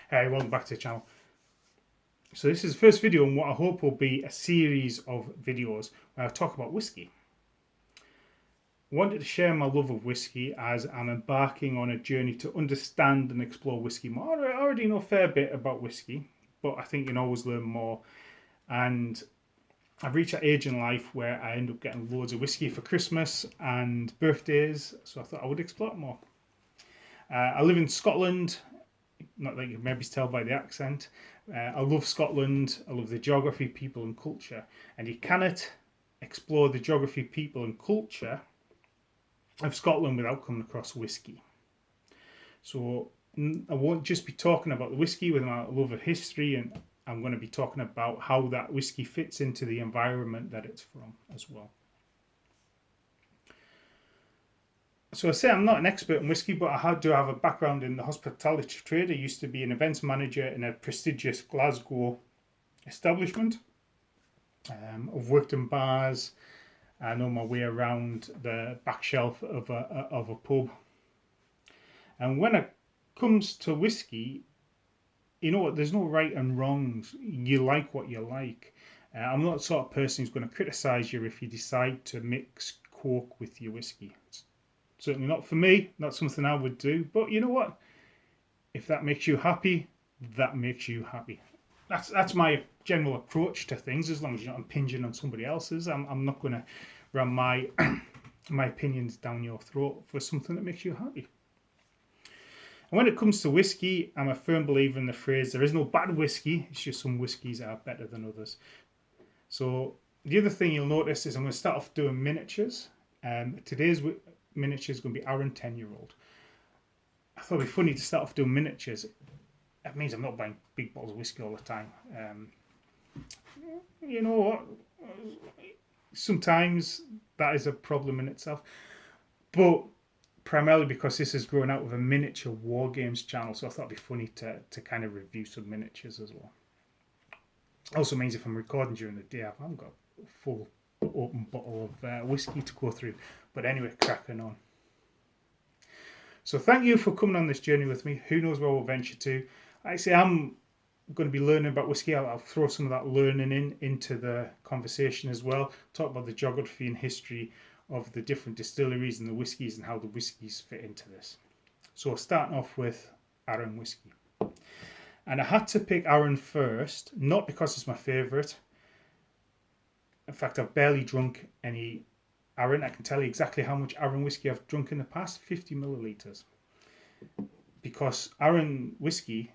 Hey, welcome back to the channel. So this is the first video on what I hope will be a series of videos where I talk about whiskey. I wanted to share my love of whiskey as I'm embarking on a journey to understand and explore whiskey more. I already know a fair bit about whiskey, but I think you can always learn more. And I've reached that age in life where I end up getting loads of whiskey for Christmas and birthdays, so I thought I would explore it more. I live in Scotland. Not that you can maybe tell by the accent. I love Scotland. I love the geography, people, and culture. And you cannot explore the geography, people, and culture of Scotland without coming across whiskey. So I won't just be talking about the whiskey with my love of history, and I'm going to be talking about how that whiskey fits into the environment that it's from as well. So I say I'm not an expert in whiskey, but I do have a background in the hospitality trade. I used to be an events manager in a prestigious Glasgow establishment. I've worked in bars. I know my way around the back shelf of a pub. And when it comes to whiskey, you know what? There's no right and wrongs. You like what you like. I'm not the sort of person who's going to criticise you if you decide to mix Coke with your whiskey. It's certainly not for me, not something I would do, but you know what? If that makes you happy, that makes you happy. That's my general approach to things, as long as you're not impinging on somebody else's. I'm not going to ram my opinions down your throat for something that makes you happy. And when it comes to whiskey, I'm a firm believer in the phrase, there is no bad whiskey, it's just some whiskies are better than others. So the other thing you'll notice is I'm going to start off doing miniatures. Today's miniature is going to be Arran 10-year-old. I thought it'd be funny to start off doing miniatures. That means I'm not buying big bottles of whiskey all the time. You know what? Sometimes that is a problem in itself. But primarily because this is growing out of a miniature war games channel, so I thought it'd be funny to kind of review some miniatures as well. Also means if I'm recording during the day, I haven't got a full open bottle of whiskey to go through. But anyway, cracking on. So thank you for coming on this journey with me. Who knows where we'll venture to. Like I say, I'm going to be learning about whiskey. I'll throw some of that learning into the conversation as well. Talk about the geography and history of the different distilleries and the whiskies and how the whiskies fit into this. So starting off with Arran whiskey. And I had to pick Arran first, not because it's my favourite. In fact, I've barely drunk any Arran. I can tell you exactly how much Arran whiskey I've drunk in the past, 50 millilitres. Because Arran whiskey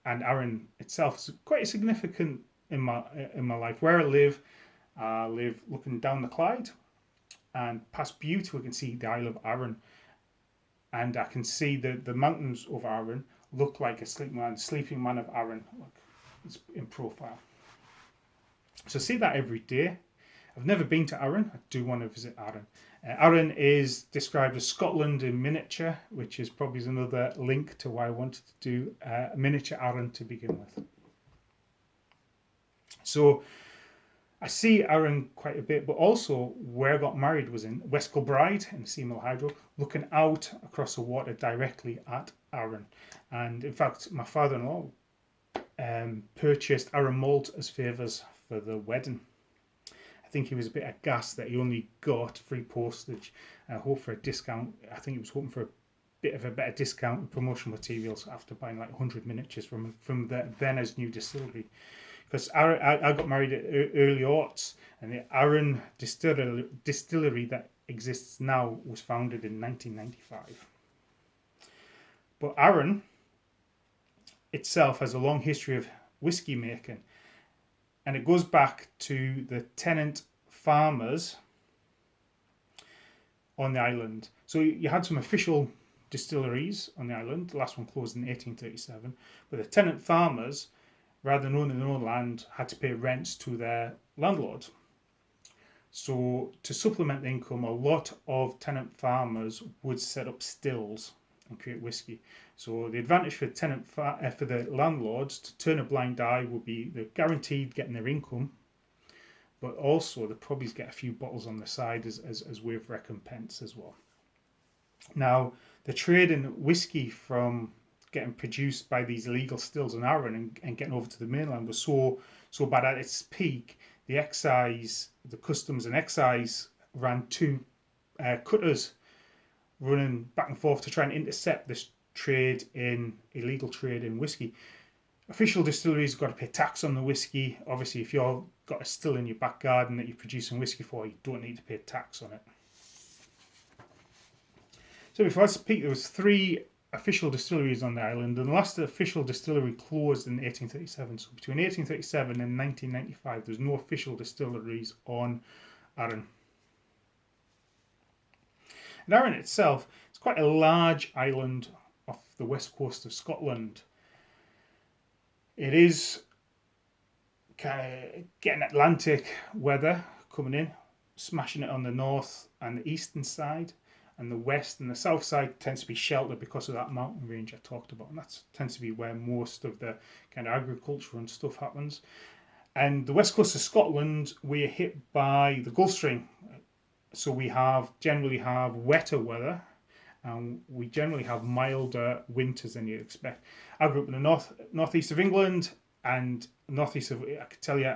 and Arran itself is quite significant in my life. Where I live looking down the Clyde, and past Bute we can see the Isle of Arran. And I can see the mountains of Arran look like a sleeping man of Arran, like in profile. So I see that every day. I've never been to Arran. I do want to visit Arran. Arran is described as Scotland in miniature, which is probably another link to why I wanted to do a miniature Arran to begin with. So I see Arran quite a bit, but also where I got married was in West Kilbride in Seymour Hydro, looking out across the water directly at Arran. And in fact, my father-in-law purchased Arran malt as favours for the wedding. I think he was a bit aghast that he only got free postage and hoped for a discount. I think he was hoping for a bit of a better discount with promotional materials after buying like 100 miniatures from the then as new distillery. Because I got married at early aughts, and the Arran distillery that exists now was founded in 1995. But Arran itself has a long history of whiskey making, and it goes back to the tenant farmers on the island. So you had some official distilleries on the island. The last one closed in 1837, but the tenant farmers, rather than owning their own land, had to pay rents to their landlords. So to supplement the income, a lot of tenant farmers would set up stills and create whiskey. So the advantage for the landlords to turn a blind eye would be they're guaranteed getting their income, but also they probably get a few bottles on the side as way of recompense as well. Now, the trade in whiskey from getting produced by these illegal stills in Arran and getting over to the mainland was so bad. At its peak, the customs and excise ran two cutters running back and forth to try and intercept this illegal trade in whiskey. Official distilleries have got to pay tax on the whiskey. Obviously, if you've got a still in your back garden that you're producing whiskey for, you don't need to pay tax on it. So before its peak, there was 3 official distilleries on the island, and the last official distillery closed in 1837. So between 1837 and 1995, there's no official distilleries on Arran. And Arran itself is quite a large island off the west coast of Scotland. It is kind of getting Atlantic weather coming in, smashing it on the north and the eastern side, and the west and the south side tends to be sheltered because of that mountain range I talked about, and that tends to be where most of the kind of agriculture and stuff happens. And the west coast of Scotland, we're hit by the Gulf Stream, so we generally have wetter weather, and we generally have milder winters than you'd expect. I grew up in the northeast of England, and northeast of, I can tell you,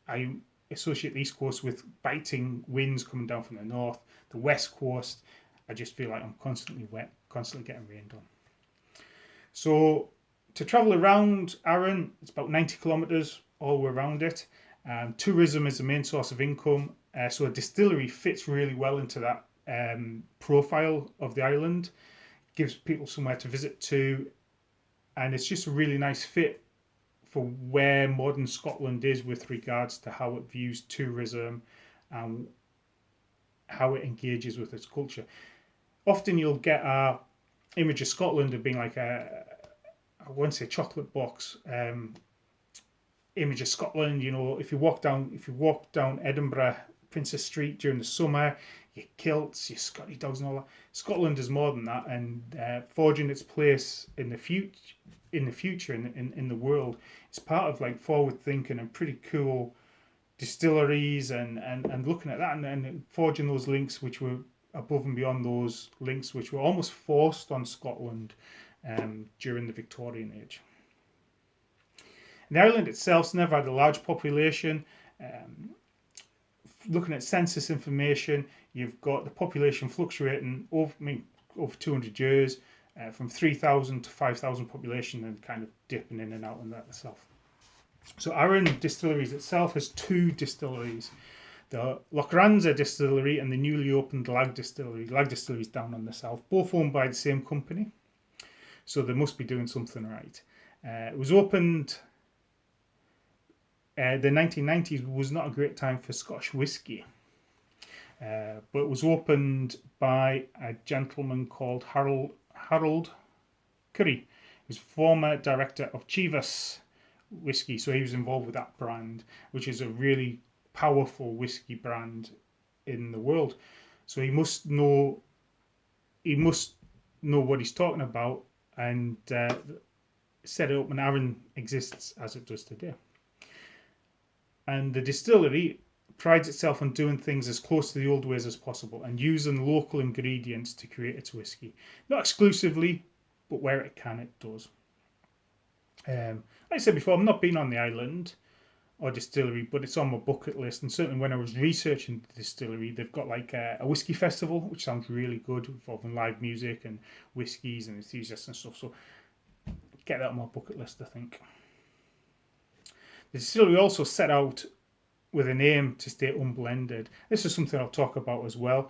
I associate the east coast with biting winds coming down from the north. The west coast, I just feel like I'm constantly wet, constantly getting rained on. So to travel around Arran, it's about 90 kilometres all around it. Tourism is the main source of income, so a distillery fits really well into that profile of the island, gives people somewhere to visit to, and it's just a really nice fit for where modern Scotland is with regards to how it views tourism and how it engages with its culture. Often you'll get a image of Scotland of being like I won't say chocolate box image of Scotland. You know, if you walk down Edinburgh Princess Street during the summer, your kilts, your Scotty dogs and all that. Scotland is more than that, and forging its place in the future in the world. It's part of like forward thinking and pretty cool distilleries and looking at that and forging those links which were above and beyond those links which were almost forced on Scotland during the Victorian age. And Ireland itself's never had a large population. Looking at census information, you've got the population fluctuating over 200 years, from 3,000 to 5,000 population, and kind of dipping in and out in that itself. So Arran Distilleries itself has 2 distilleries. The Lochranza Distillery and the newly opened Lag Distillery. Lag Distillery is down on the south, both owned by the same company. So they must be doing something right. It was opened... the 1990s was not a great time for Scotch whisky, but it was opened by a gentleman called Harold Curry. He was former director of Chivas Whisky, so he was involved with that brand, which is a really powerful whisky brand in the world. So he must know what he's talking about, and set it up, and Arran exists as it does today. And the distillery prides itself on doing things as close to the old ways as possible and using local ingredients to create its whiskey. Not exclusively, but where it can, it does. Like I said before, I've not been on the island or distillery, but it's on my bucket list. And certainly when I was researching the distillery, they've got like a whiskey festival, which sounds really good, involving live music and whiskies and enthusiasts and stuff. So get that on my bucket list, I think. The distillery also set out with an aim to stay unblended. This is something I'll talk about as well.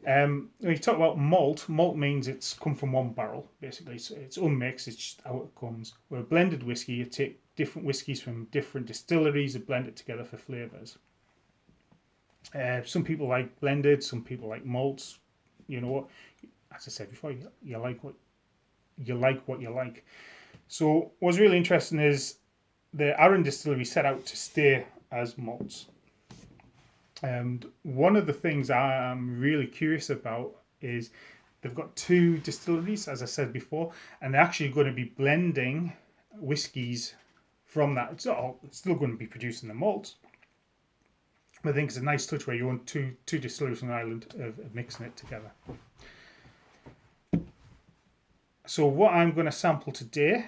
When you talk about malt means it's come from one barrel, basically. So it's unmixed, it's just how it comes. Where a blended whiskey, you take different whiskies from different distilleries and blend it together for flavours. Some people like blended, some people like malts. You know what? As I said before, you like what you like. So what's really interesting is the Arran distillery set out to stay as malts. And one of the things I'm really curious about is they've got 2 distilleries, as I said before, and they're actually going to be blending whiskies from that. It's still going to be producing the malts. But I think it's a nice touch where you own two distilleries on the island of mixing it together. So what I'm going to sample today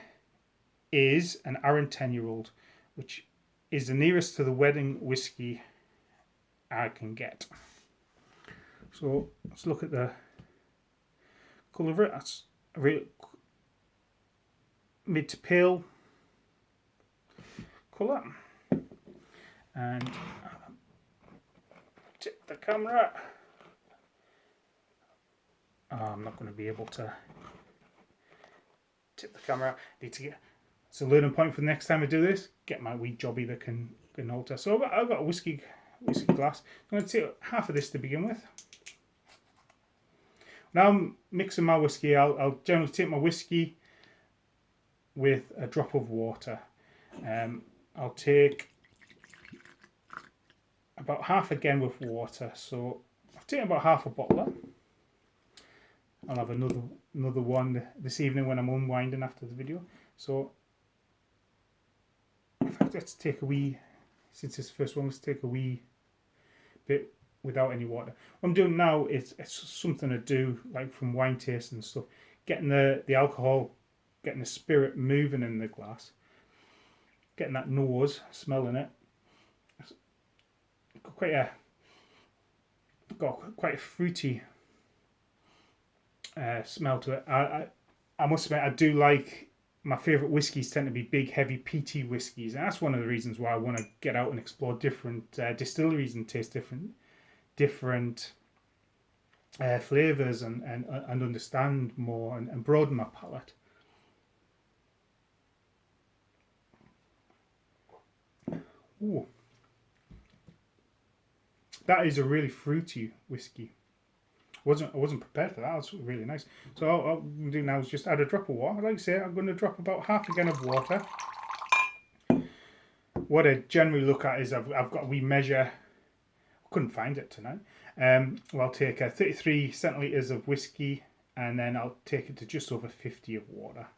is an Arran 10-year-old, which is the nearest to the wedding whiskey I can get. So let's look at the colour of it. That's a real mid to pale colour. And tip the camera. Oh, I'm not going to be able to tip the camera. Need to get. It's a learning point for the next time I do this. Get my wee jobby that can alter. So I've got a whiskey glass. I'm going to take half of this to begin with. Now I'm mixing my whiskey. I'll generally take my whiskey with a drop of water. I'll take about half again with water. So I've taken about half a bottle. I'll have another one this evening when I'm unwinding after the video. So in fact, let's take a wee, since it's the first one, let's take a wee bit without any water. What I'm doing now is it's something to do like from wine tasting and stuff, getting the alcohol, getting the spirit moving in the glass, getting that nose, smelling it. Got quite a fruity smell to it. I must admit, I do like, my favourite whiskies tend to be big, heavy, peaty whiskies, and that's one of the reasons why I want to get out and explore different distilleries and taste different flavours and understand more and broaden my palate. Ooh. That is a really fruity whiskey. I wasn't prepared for that. That's really nice. So all I'm going to do now is just add a drop of water. Like I say, I'm going to drop about half again of water. What I generally look at is I've got a wee measure. I couldn't find it tonight. I'll take 33 centilitres of whiskey, and then I'll take it to just over 50 of water.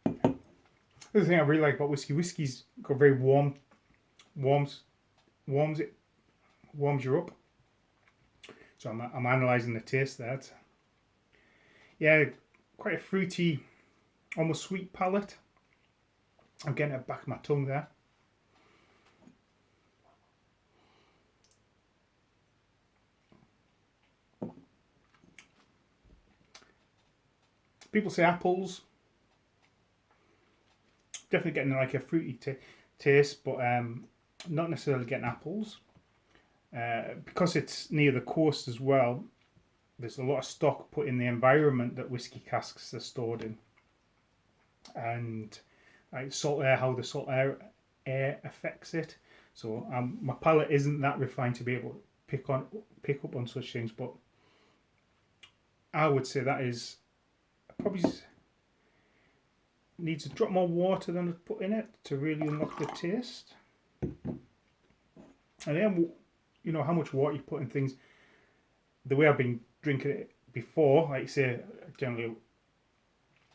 The other thing I really like about whiskey's got very warms you up. So I'm analysing the taste there. Yeah, quite a fruity, almost sweet palate. I'm getting it back of my tongue there. People say apples. Definitely getting like a fruity taste, but not necessarily getting apples. Because it's near the coast as well, there's a lot of stock put in the environment that whiskey casks are stored in. And like salt air, how the salt air affects it. So my palate isn't that refined to be able to pick up on such things, but I would say that is probably needs a drop more water than I've put in it to really unlock the taste. And then, you know, how much water you put in things. The way I've been drinking it before, like say, generally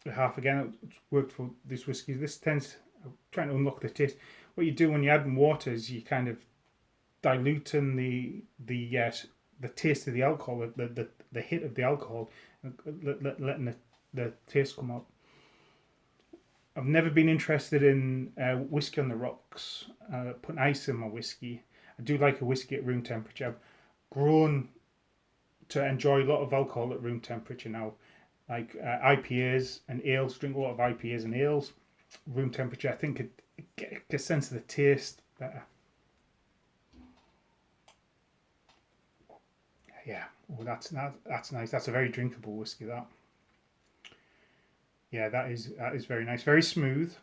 half again, it's worked for this whiskey. This tends, trying to unlock the taste. What you do when you add water is you kind of diluting the taste of the alcohol, the hit of the alcohol, letting the taste come out. I've never been interested in whiskey on the rocks, putting ice in my whiskey. I do like a whiskey at room temperature. I've grown to enjoy a lot of alcohol at room temperature now. Like IPAs and ales, drink a lot of IPAs and ales. Room temperature, I think it get a sense of the taste better. Yeah, oh, that's nice. That's a very drinkable whiskey, that. Yeah, that is very nice, very smooth.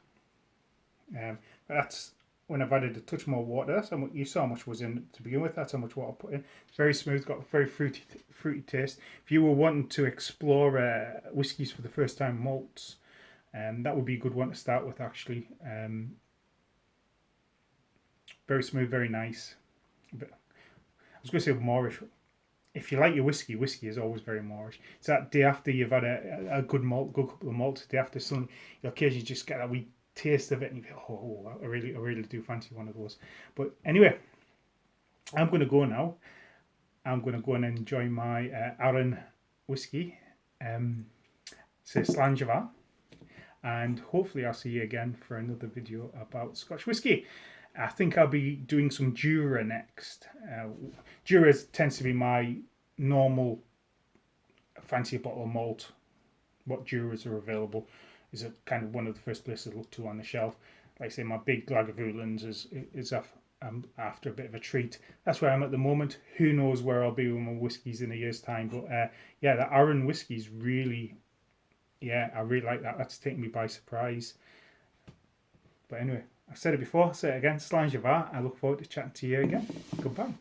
That's when I've added a touch more water. That's how much, you saw how much was in to begin with. That's how much water I put in. It's very smooth, got a very fruity taste. If you were wanting to explore whiskies for the first time, malts, that would be a good one to start with actually. Very smooth, very nice. But I was going to say Moorish. If you like your whiskey is always very Moorish. It's that day after you've had a good couple of malts, day after something, you occasionally just get that wee taste of it and you feel, oh, I really do fancy one of those. But anyway, I'm going to go now. I'm going to go and enjoy my Arran whiskey. C'est Slàinte, and hopefully I'll see you again for another video about Scotch whiskey. I think I'll be doing some Jura next. Jura tends to be my normal fancy bottle of malt. What Juras are available is kind of one of the first places I look to on the shelf. Like I say, my big Lagavulins is after a bit of a treat. That's where I'm at the moment. Who knows where I'll be with my whiskies in a year's time. But yeah, the Arran whiskies really, yeah, I really like that. That's taken me by surprise. But anyway, I've said it before, I'll say it again. Slàinte. I look forward to chatting to you again. Goodbye.